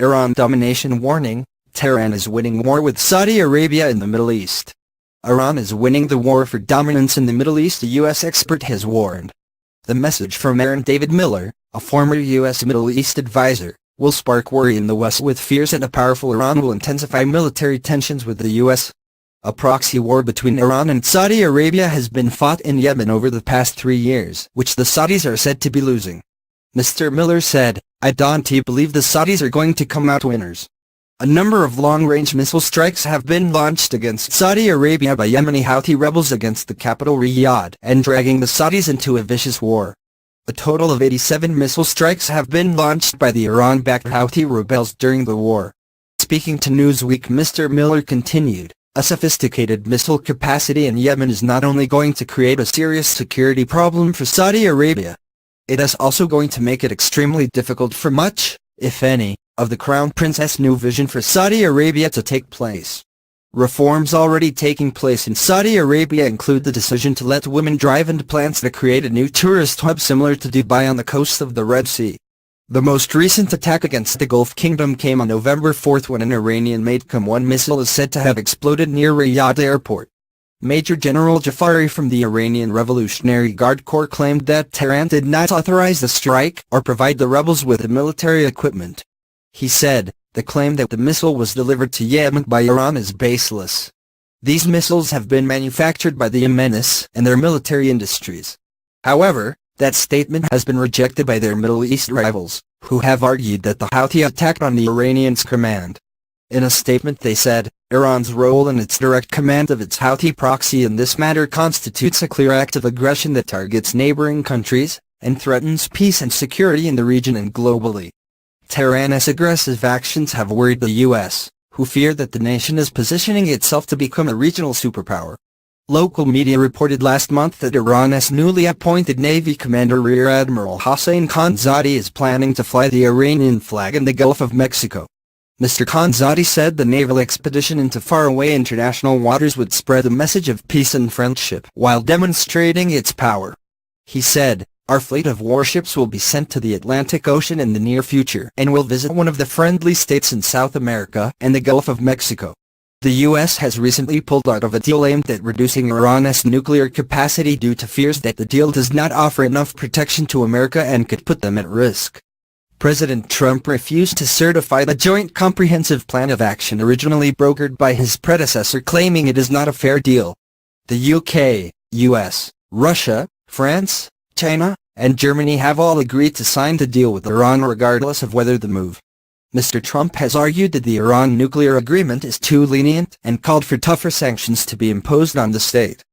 Iran domination warning, Tehran is winning war with Saudi Arabia in the Middle East. Iran is winning the war for dominance in the Middle East, a U.S. expert has warned. The message from Aaron David Miller, a former U.S. Middle East advisor, will spark worry in the West with fears that a powerful Iran will intensify military tensions with the U.S. A proxy war between Iran and Saudi Arabia has been fought in Yemen over the past 3 years, which the Saudis are said to be losing. Mr. Miller said, "I don't believe the Saudis are going to come out winners." A number of long-range missile strikes have been launched against Saudi Arabia by Yemeni Houthi rebels against the capital Riyadh and dragging the Saudis into a vicious war. A total of 87 missile strikes have been launched by the Iran-backed Houthi rebels during the war. Speaking to Newsweek, Mr. Miller continued, "A sophisticated missile capacity in Yemen is not only going to create a serious security problem for Saudi Arabia, it is also going to make it extremely difficult for much, if any, of the Crown Princess' new vision for Saudi Arabia to take place." Reforms already taking place in Saudi Arabia include the decision to let women drive and plans to create a new tourist hub similar to Dubai on the coast of the Red Sea. The most recent attack against the Gulf Kingdom came on November 4 when an Iranian-made Qam-1 missile is said to have exploded near Riyadh airport. Major General Jafari from the Iranian Revolutionary Guard Corps claimed that Tehran did not authorize the strike or provide the rebels with the military equipment. He said, "The claim that the missile was delivered to Yemen by Iran is baseless. These missiles have been manufactured by the Yemenis and their military industries." However, that statement has been rejected by their Middle East rivals, who have argued that the Houthi attacked on the Iranians' command. In a statement they said, "Iran's role in its direct command of its Houthi proxy in this matter constitutes a clear act of aggression that targets neighboring countries and threatens peace and security in the region and globally." Tehran's aggressive actions have worried the U.S., who fear that the nation is positioning itself to become a regional superpower. Local media reported last month that Iran's newly appointed Navy Commander Rear Admiral Hossein Khanzadi is planning to fly the Iranian flag in the Gulf of Mexico. Mr. Khanzadi said the naval expedition into faraway international waters would spread a message of peace and friendship while demonstrating its power. He said, "Our fleet of warships will be sent to the Atlantic Ocean in the near future and will visit one of the friendly states in South America and the Gulf of Mexico." The U.S. has recently pulled out of a deal aimed at reducing Iran's nuclear capacity due to fears that the deal does not offer enough protection to America and could put them at risk. President Trump refused to certify the Joint Comprehensive Plan of Action originally brokered by his predecessor, claiming it is not a fair deal. The UK, US, Russia, France, China, and Germany have all agreed to sign the deal with Iran regardless of whether the move. Mr. Trump has argued that the Iran nuclear agreement is too lenient and called for tougher sanctions to be imposed on the state.